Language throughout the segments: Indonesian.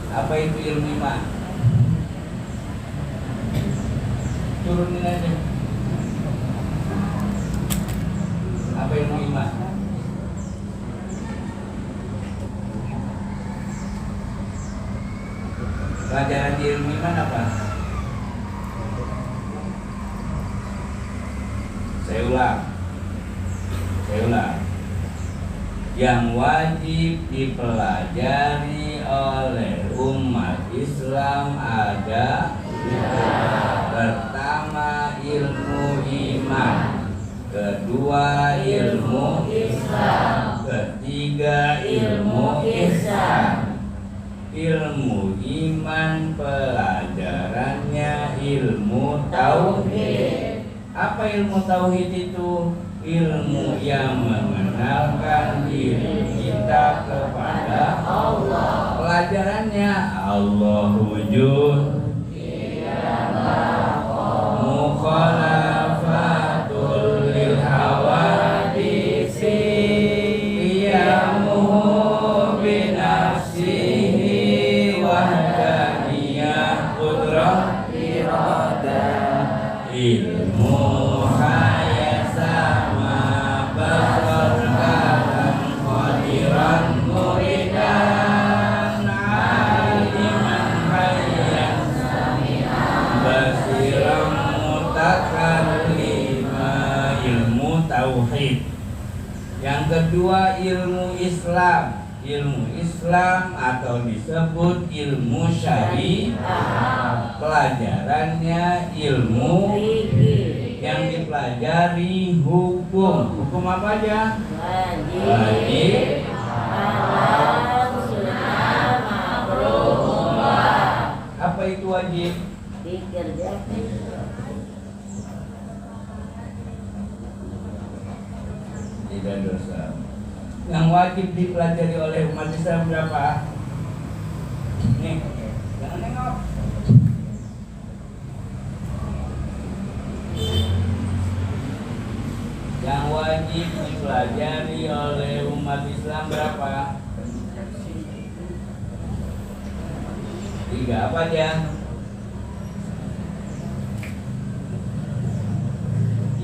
Apa itu ilmu iman? Turunin aja. Apa ilmu iman? Pelajaran di ilmu iman apa? Saya ulang. Yang wajib dipelajari oleh umat Islam ada pertama ilmu iman, kedua ilmu Islam, ketiga ilmu ihsan. Ilmu iman pelajarannya ilmu tauhid. Apa ilmu tauhid itu? Ilmu yang mengenalkan diri kita kepada Allah. Pelajarannya Allah wujud, mukhalafatul lil hawadisi, qiyamuhu binafsihi wahdaniyah qudrah iradah. Ilmu hayat sama basar kalam qadiran muridan aliman hayat basiram mutakallima. Ilmu tauhid. Yang kedua ilmu Islam. Ilmu Islam atau disebut ilmu syariah. Pelajarannya ilmu yang dipelajari hukum. Hukum apa aja? Wajib, halal, sunnah, makruh, mubah. Apa itu wajib? Dikerjakan. Tidak dosa. Yang wajib dipelajari oleh umat Islam berapa? Nih, jangan nengok. Yang wajib dipelajari oleh umat Islam berapa? 3 apa aja?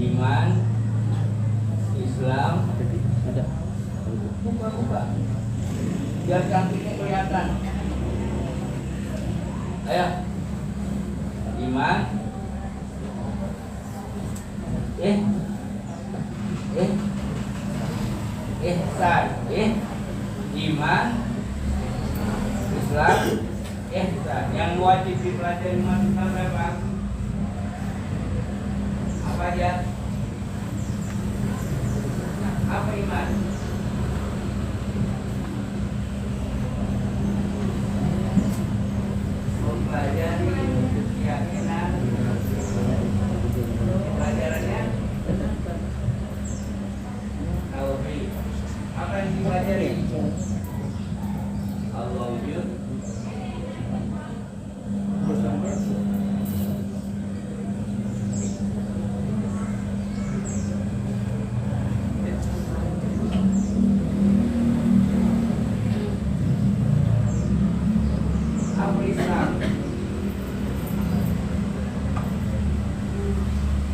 Iman, Islam, buka biar cantiknya kelihatan. Ayo, iman, ihsan, iman, Islam, ihsan. Yang wajib dipelajari umat Islam berapa? Apa aja? Apa iman? Mempelajari keyakinan. Pelajarannya tauhid. Apa yang dipelajari? Allah wujud. Apa Islam?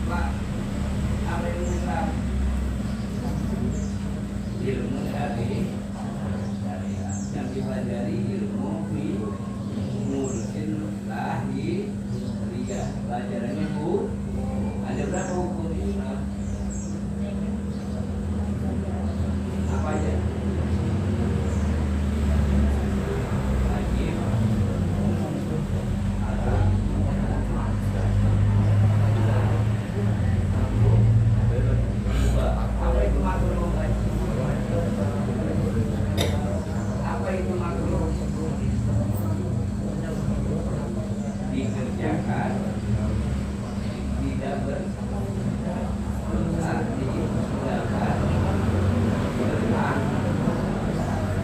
Pak, apa itu Islam? Ilmu syariah yang dipelajari ilmu fi umuruddin lahi riya. Pelajarannya bu, ada berapa hukum Islam? Apa aja? Wajib, haram, apa itu makruh? Apa itu makruh? Dikerjakan, tidak berdosa, ditinggalkan, berhak,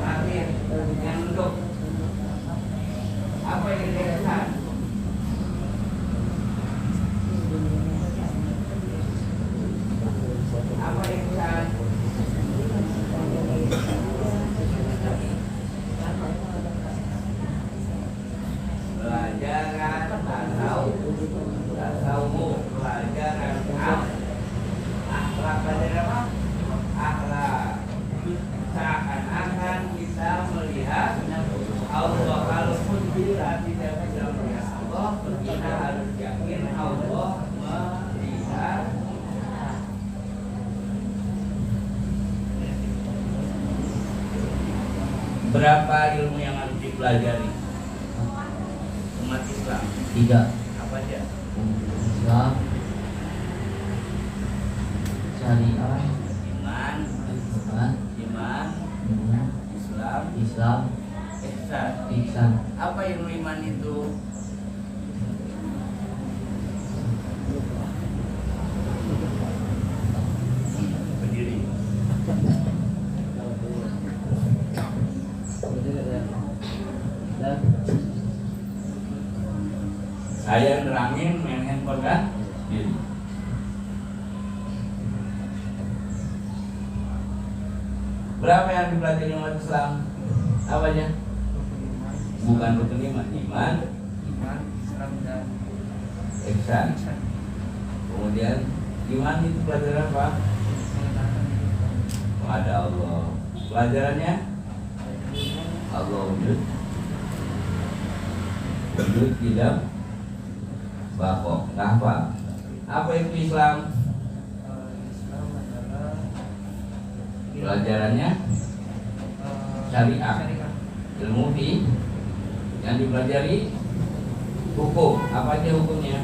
akhir, yang untuk. Apa yang dikatakan? Apa ihsan? Allah kalaupun bila tidak bisa melihat Allah, kita harus yakin Allah melihat. Berapa ilmu yang harus dipelajari umat Islam? 3. Apa aja? Islam, syariah, Iman, iman, Islam, Islam, ihsan. ihsan. Apa ilmu iman itu? Berdiri. Saya nerangin main handphone kan? Diri. Berapa yang dipelajari umat Islam? Apa aja? Bukan rukun iman, Iman, Islam dan ihsan. Kemudian iman itu pelajaran apa? Ada Allah. Pelajarannya Allah wujud. Wujud tidak bakok. Apa? Apa itu Islam? Islam adalah Pelajarannya syariah. Ilmu fi yang dipelajari hukum. Apa aja hukumnya?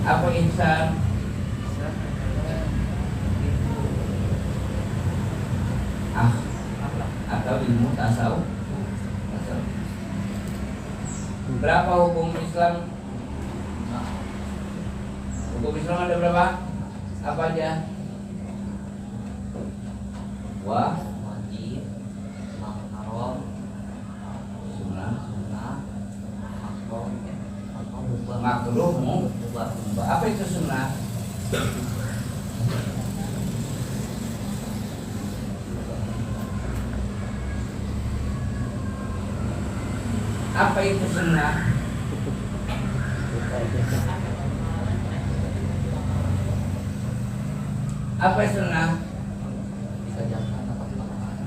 Apa ihsan? Atau ilmu tasawuf. Berapa hukum Islam? Hukum Islam ada berapa? Apa aja? Wajib, haram, Sunnah, sunnah, makruh, mubah. Apa itu sunnah? Apa itu sunnah? Apa sunnah? Dikerjakan atau dilakukan,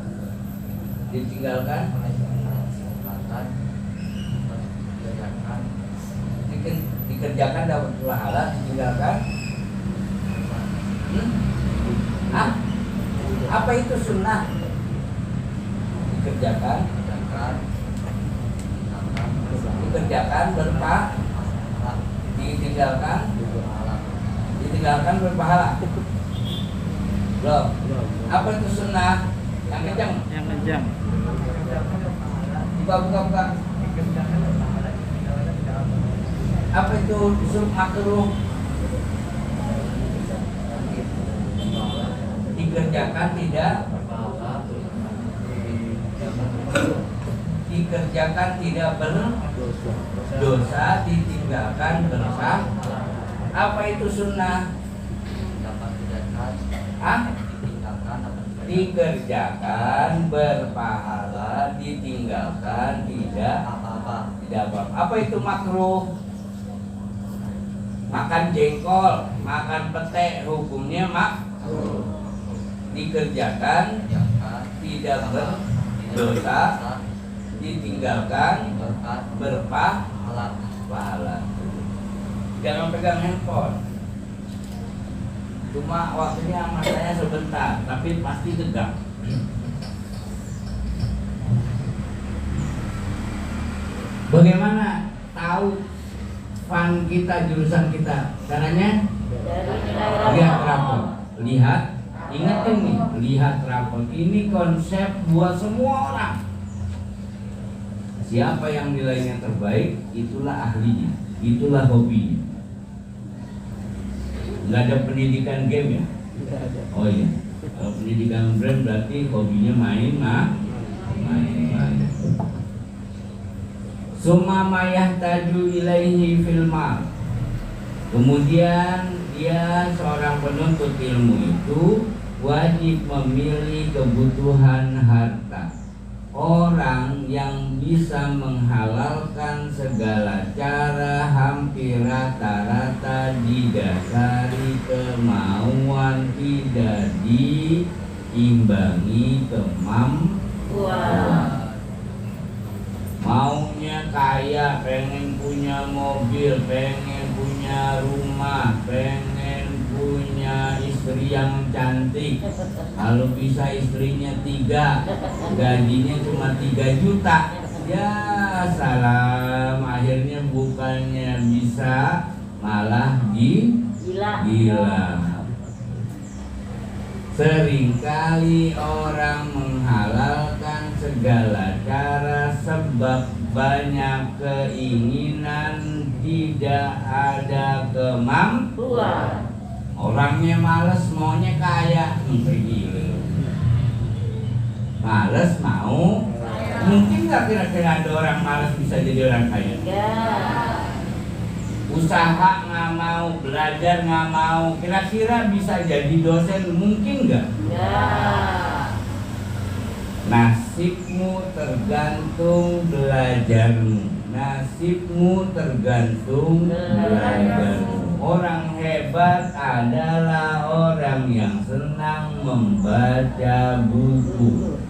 Ditinggalkan, dilakukan, dikerjakan, dikerjakan dapat pahala, ditinggalkan. Apa itu sunnah? Dikerjakan, dikerjakan, dikerjakan berpahala, ditinggalkan berpahala. Belum. Apa itu sunnah? Yang kencang. yang kencang. Buka. Apa itu disuruh makruh? Dikerjakan tidak, dikerjakan tidak berdosa, ditinggalkan berpahala. Apa itu sunnah? dapat dikerjakan, ditinggalkan, dapat Dikerjakan berpahala, ditinggalkan tidak apa-apa. Apa itu makruh? Makan jengkol, makan pete, hukumnya makruh. Dikerjakan tidak berdosa, ditinggalkan berpahala. Jangan pegang handphone. Cuma waktunya sama saya sebentar, tapi pasti tegak. Bagaimana tahu fun kita, jurusan kita? Caranya lihat rapor. Lihat, ingatin nih, lihat rapor. Ini konsep buat semua orang. Siapa yang nilainya terbaik, itulah ahlinya, itulah hobinya. Nggak ada pendidikan game ya? Oh iya. Kalau pendidikan game berarti hobinya main. Summa mayah taju ilaihi filmal. Kemudian dia seorang penuntut ilmu itu wajib memilih kebutuhan harta. Orang yang bisa menghalalkan segala cara hampir rata-rata didasari kemauan, tidak imbangi kemampuan. Maunya kaya, pengen punya mobil, pengen punya rumah, pengen punya istri yang cantik. Kalau bisa istrinya 3, gajinya cuma 3 juta. Ya salam, akhirnya bukannya bisa, malah gila. Seringkali orang menghalalkan segala cara sebab banyak keinginan, tidak ada kemampuan. Orangnya malas, maunya kaya, malas mau. Mungkin nggak kira-kira ada orang malas bisa jadi orang kaya? Usaha nggak mau, belajar nggak mau, kira-kira bisa jadi dosen mungkin nggak? Nasibmu tergantung belajarmu, nasibmu tergantung belajarmu. Orang hebat adalah orang yang senang membaca buku.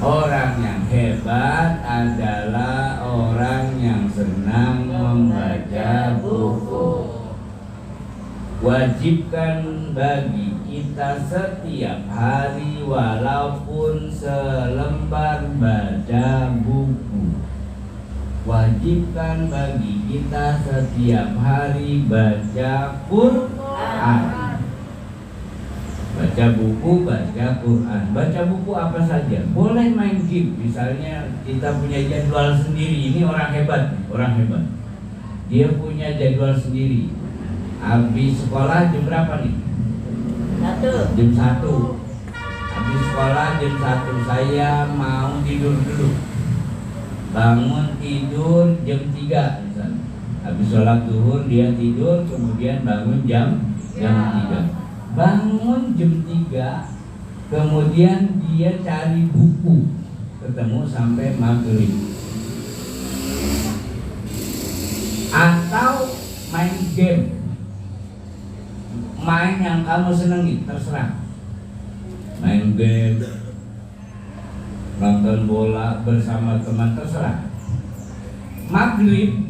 Orang yang hebat adalah orang yang senang membaca buku. Wajibkan bagi kita setiap hari walaupun selembar baca buku. Wajibkan bagi kita setiap hari baca Quran. Baca buku, baca Quran. Baca buku apa saja, boleh main game. Misalnya kita punya jadwal sendiri. Ini orang hebat. Dia punya jadwal sendiri. Habis sekolah jam berapa nih? 1. Jam 1. Habis sekolah jam 1 saya mau tidur dulu. Bangun tidur jam 3 misalnya. Habis sholat zuhur dia tidur, kemudian bangun jam 3. Bangun jam 3, kemudian dia cari buku, ketemu sampai maghrib. Atau main game, main yang kamu senangi, terserah. Main game, nonton bola bersama teman, terserah. Maghrib,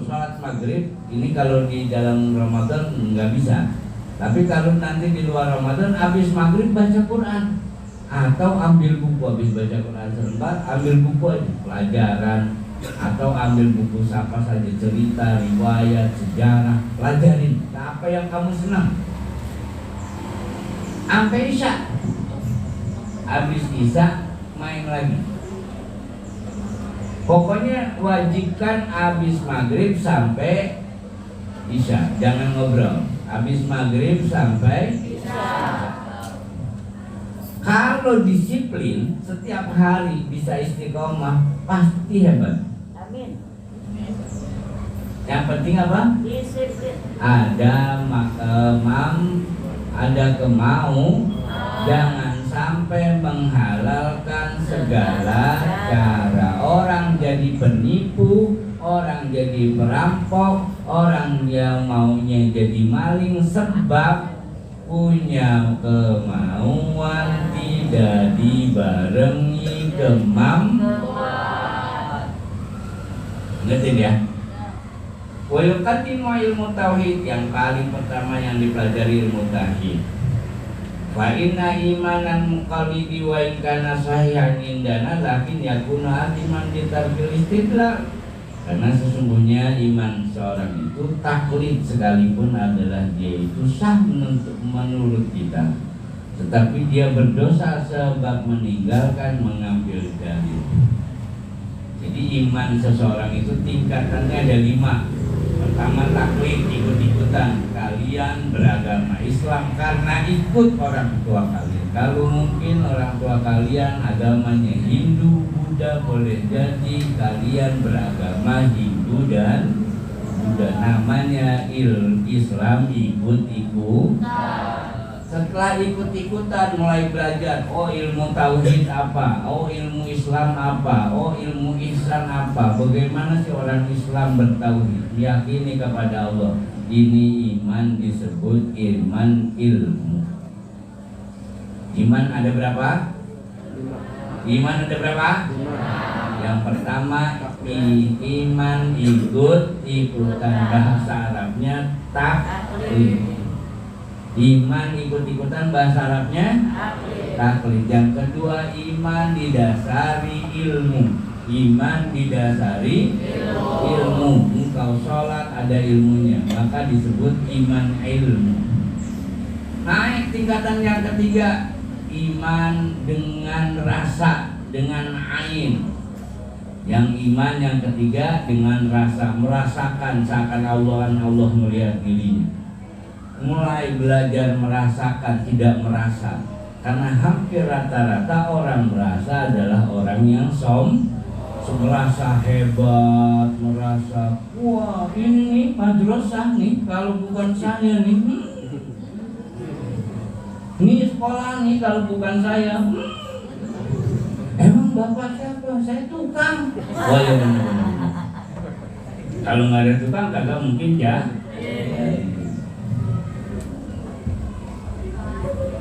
sholat maghrib, ini kalau di dalam Ramadan nggak bisa. Tapi kalau nanti di luar Ramadan, habis maghrib baca Quran. Atau ambil buku, habis baca Quran selembar, ambil buku aja, pelajaran. Atau ambil buku apa saja, cerita, riwayat, sejarah, pelajarin apa yang kamu senang. Sampai Isya. Habis Isya main lagi. Pokoknya wajibkan habis maghrib sampai Isya, jangan ngobrol. Habis maghrib sampai Isya. Kalau disiplin setiap hari bisa istiqomah, pasti hebat. Amin. Yang penting apa? Disiplin. Ada kemau, jangan sampai menghalalkan segala cara. Orang jadi penipu, orang jadi perampok, orang yang maunya jadi maling sebab punya kemauan tidak dibarengi kemampuan. Ngerti ya? Wa yuqaddimu ilmu tauhid, yang paling pertama yang dipelajari ilmu tauhid. Fa inna imanan muqallidi wa in kana sahihan indana lakin yakuna atiman bitarkil istidlal. Karena sesungguhnya iman seorang itu taklid sekalipun adalah dia itu sah menurut kita, tetapi dia berdosa sebab meninggalkan mengambil dalil. Jadi iman seseorang itu tingkatannya ada 5. Pertama taklid, ikut-ikutan. Kalian beragama Islam karena ikut orang tua kalian. Kalau mungkin orang tua kalian agamanya Hindu, Buddha, boleh jadi kalian beragama Hindu dan Buddha. Namanya Islam ikut-ikut. Setelah ikut-ikutan mulai belajar, oh ilmu tauhid apa, oh ilmu Islam apa, oh ilmu ihsan apa, bagaimana sih orang Islam bertauhid, meyakini kepada Allah. Ini iman disebut iman ilmu. Iman ada berapa? Iman ada berapa? Yang pertama iman ikutan bahasa Arabnya taklid. Iman ikut-ikutan bahasa Arabnya taklid. Yang kedua iman didasari ilmu. Iman didasari ilmu. Engkau sholat ada ilmunya, maka disebut iman ilmu. Naik tingkatan yang ketiga, iman dengan rasa, dengan ain. Yang iman yang ketiga dengan rasa, merasakan seakan Allah melihat dirinya. Mulai belajar merasakan, tidak merasa. Karena hampir rata-rata orang merasa adalah orang yang merasa hebat, merasa wah ini nih madrasah nih, kalau bukan saya nih ini sekolah nih, kalau bukan saya emang bapak siapa? Saya tukang. Oh iya benar. Kalau nggak ada tukang kagak mungkin ya.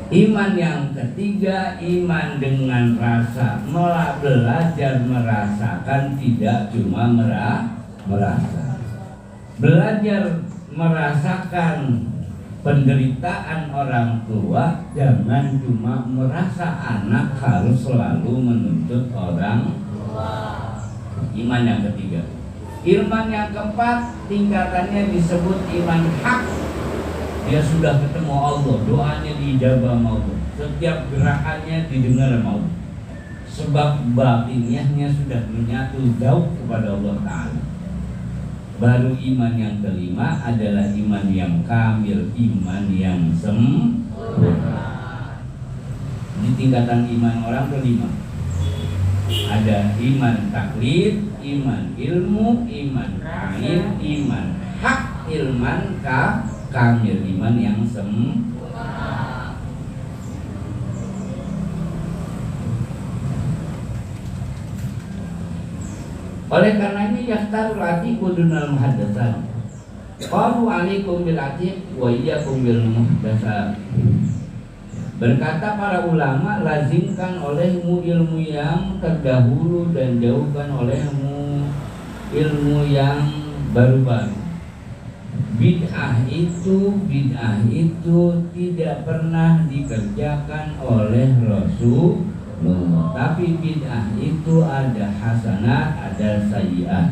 Iman yang ketiga, iman dengan rasa, belajar merasakan, tidak cuma merasa. Belajar merasakan penderitaan orang tua, jangan cuma merasa. Anak harus selalu menuntut orang tua. Iman yang ketiga. Iman yang keempat, tingkatannya disebut iman hak. Dia sudah ketemu Allah, doanya diijabah sama Allah, setiap gerakannya didengar sama Allah, sebab batiniahnya sudah menyatu jauh kepada Allah Ta'ala. Baru iman yang kelima adalah iman yang kamil, iman yang sempurna. Di tingkatan iman orang kelima ada iman taklid, iman ilmu, iman ain, iman hak, ilman kamil, iman yang sempurna. Oleh karenanya yahtarul atiqu dunal muhaddatsan. Qalu alaikum bil atiq wa iyyakum bil muhdatsat. Berkata para ulama, lazimkan olehmu ilmu yang terdahulu dan jauhkan olehmu ilmu yang baru-baru. Bid'ah itu tidak pernah dikerjakan oleh Rasulullah. Tapi bid'ah itu ada hasanat, ada sayyi'ah.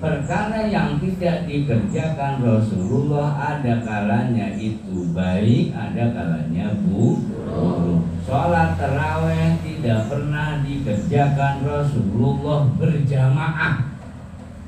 Perkara yang tidak dikerjakan Rasulullah ada kalanya itu baik, ada kalanya buruk. Sholat tarawih tidak pernah dikerjakan Rasulullah berjamaah.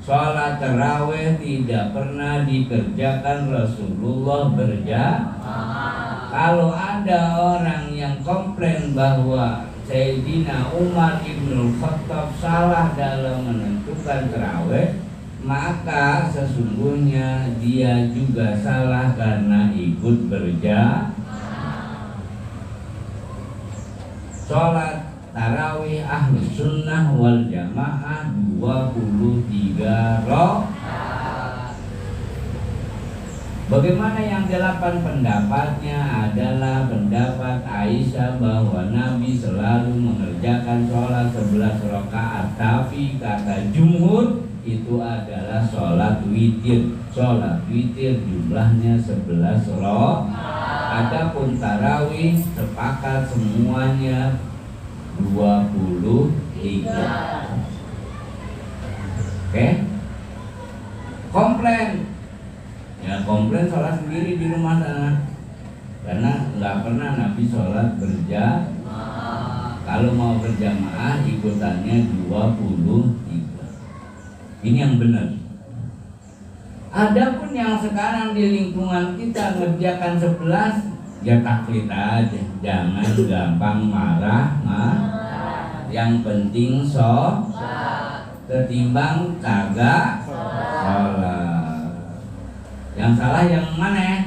Sholat tarawih tidak pernah dikerjakan Rasulullah berjamaah. Kalau ada orang yang komplain bahwa Sayyidina Umar Ibnul Khattab salah dalam menentukan tarawih, maka sesungguhnya dia juga salah karena ikut berjamaah. Sholat tarawih Ahlus Sunnah wal Jamaah 23 rakaat. Bagaimana yang 8 pendapatnya adalah pendapat Aisyah bahwa Nabi selalu mengerjakan sholat 11 rakaat. Tapi kata jumhur itu adalah sholat witir. Sholat witir jumlahnya 11 rakaat. Adapun tarawih sepakat semuanya 23. Oke? Komplain. Ya komplain sholat sendiri di rumah sana. Karena nggak pernah Nabi sholat berjamaah. Kalau mau berjamaah ikutannya 23. Ini yang benar. Adapun yang sekarang di lingkungan kita ngerjakan 11, ya taklid aja, jangan gampang marah. Yang penting ketimbang kagak sholat. Yang salah yang mana?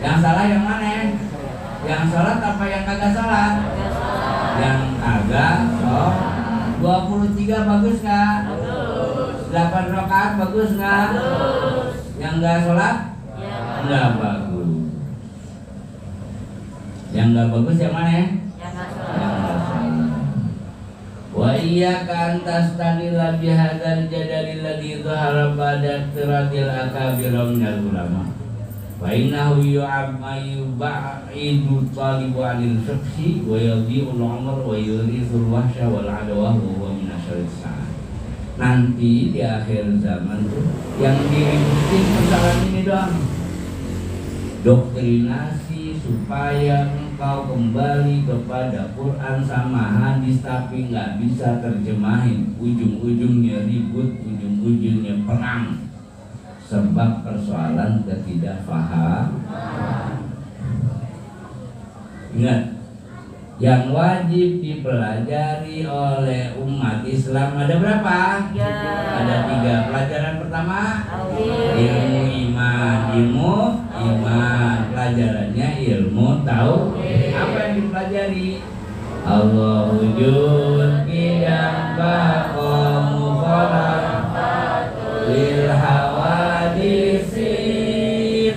Yang salah yang mana? Yang sholat apa yang kagak sholat? Yang kagak sholat. 23 bagus nggak? 8 rakaat bagus nggak? Yang nggak sholat? Nggak bagus. Yang nggak bagus yang mana? Yang nggak sholat. Wa iyyaka an tastadilla bihadzal jadalil ladzi dhahara ba'da iqtiratil akabira minal ulama. Wa innahu yu'aba'idu talibu 'anil fiqhi wa yadhi'ul 'umr wa yurisul wahsya wal 'adwa wa huwa min asyarris sa'ah. Nanti di akhir zaman tuh yang diributin persoalan ini doang. Doktrinasi supaya engkau kembali kepada Quran sama hadis tapi nggak bisa terjemahin, ujung-ujungnya ribut, ujung-ujungnya perang sebab persoalan ketidakfahaman. Ingat, yang wajib dipelajari oleh umat Islam ada berapa? 3. Ada 3. Pelajaran pertama ilmu iman, pelajarannya ilmu tauhid. Apa yang dipelajari? Allah wujud qiyam baqamu lil hawadisi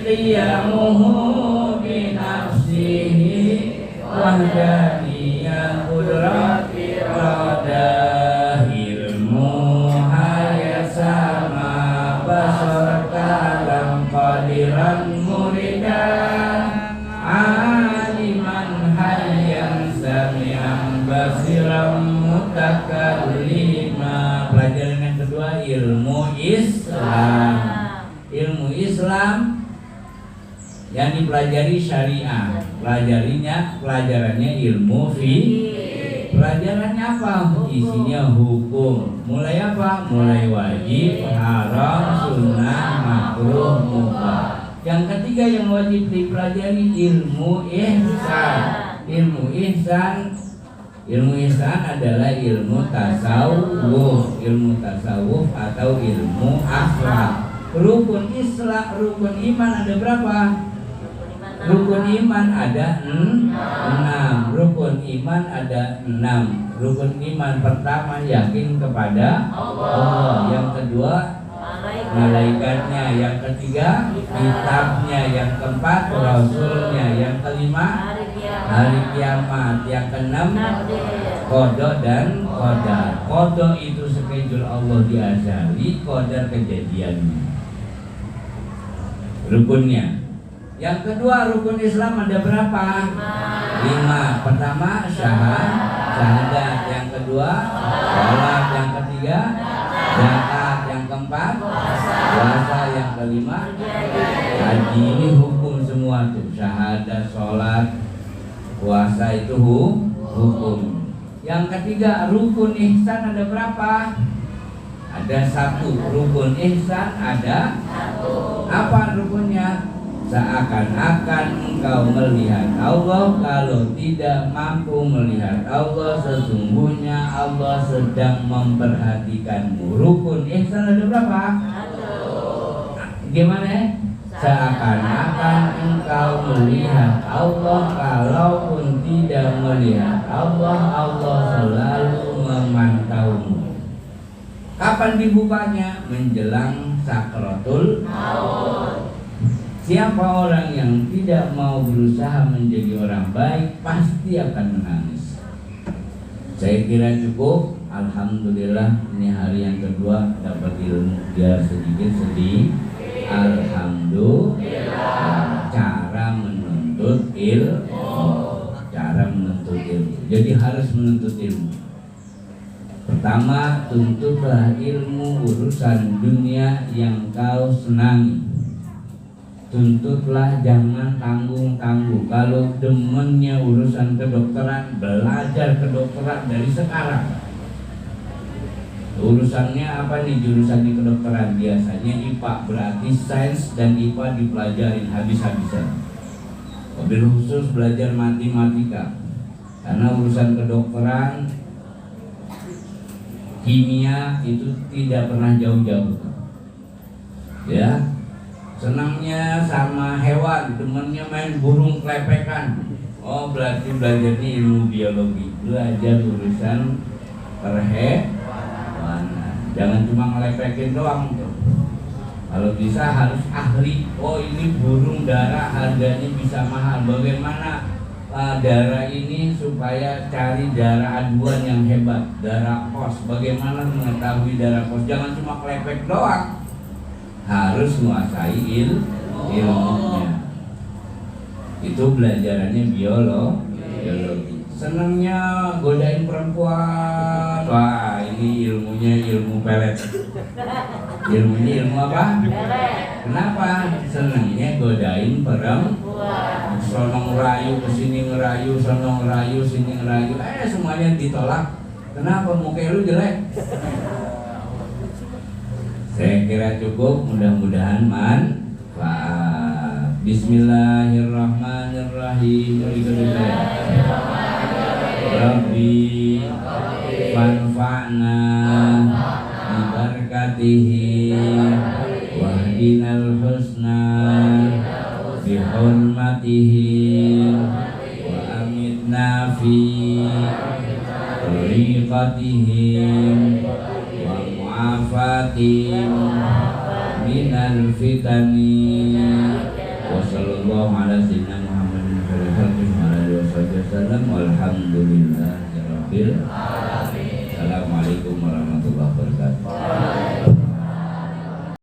qiyamuhu bi nafsihi wahdaniyah qudrati radah ilmu hayat sama basar kalam qadiran muridan aliman hayyan sami'an basiran mutakallima. Pelajaran yang kedua ilmu Islam. Ilmu Islam yang dipelajari syariah, pelajarannya ilmu fiqh. Pelajarannya apa? Isinya hukum. Mulai apa? Mulai wajib, haram, sunnah, makruh, mubah. Yang ketiga yang wajib dipelajari ilmu ihsan. Ilmu ihsan adalah ilmu tasawuf. Ilmu tasawuf atau ilmu akhlak. Rukun Islam, rukun iman ada berapa? Rukun iman ada 6. Rukun iman ada 6. Rukun iman pertama yakin kepada Allah. Yang kedua malaikatnya. Yang ketiga kitabnya. Yang keempat rasulnya. Yang kelima hari kiamat. Yang keenam qada dan qadar. Qada itu schedule Allah di azali, qadar kejadiannya. Rukunnya. Yang kedua rukun Islam ada berapa? 5. Pertama syahadat. Yang kedua salat. Yang ketiga zakat. Yang keempat puasa. Yang kelima haji. Ini hukum semua tuh. Syahadat, salat, puasa itu hukum. Yang ketiga rukun ihsan ada berapa? Ada 1. Rukun ihsan ada 1. Apa rukunnya? Seakan-akan engkau melihat Allah. Kalau tidak mampu melihat Allah, sesungguhnya Allah sedang memperhatikanmu. Rukun ihsan ada berapa? 1. Gimana? Seakan-akan engkau melihat Allah. Kalaupun tidak melihat Allah, Allah selalu memantaumu. Kapan dibukanya? Menjelang sakratul maut. Siapa orang yang tidak mau berusaha menjadi orang baik pasti akan menangis. Saya kira cukup. Alhamdulillah ini hari yang kedua dapat ilmu. Biar sedikit sedih. Alhamdulillah. Cara menuntut ilmu. Jadi harus menuntut ilmu. Pertama, tuntutlah ilmu urusan dunia yang kau senangi. Tuntutlah, jangan tanggung-tanggung. Kalau demennya urusan kedokteran, belajar kedokteran dari sekarang. Urusannya apa nih jurusan di kedokteran? Biasanya IPA, berarti sains dan IPA dipelajarin habis-habisan. Mobil khusus belajar matematika. Karena urusan kedokteran, kimia itu tidak pernah jauh-jauh. Ya. Senangnya sama hewan, temennya main burung kelepekan. Oh, berarti belajarnya ilmu biologi. Belajar urusan perhewanan. Jangan cuma ngelepekin doang tuh. Kalau bisa harus ahli. Oh, ini burung dara harganya bisa mahal. Bagaimana? darah ini supaya cari darah aduan yang hebat, darah kos. Bagaimana mengetahui darah kos? Jangan cuma klepek doang, harus menguasai ilmunya. Itu belajarannya biologi. Senangnya godain perempuan, wah ini ilmunya ilmu pelet. Ilmunya ilmu apa? Kenapa? Senangnya godain perempuan. Sonong ngerayu kesini ngerayu, sonong ngerayu sini ngerayu, semuanya ditolak. Kenapa? Muka lu jelek. Saya kira cukup, mudah-mudahan manfaat. Bismillahirrahmanirrahim. Rabbi fanfa'na bibarakatihi wahdinal husna bihurmatihi wa amitna fi tariqatihim wa mu'afatihim minal fitani. Wa sallallahu ala sayyidina Muhammadin wa ala alihi wasallam walhamdulillahi rabbil alamin.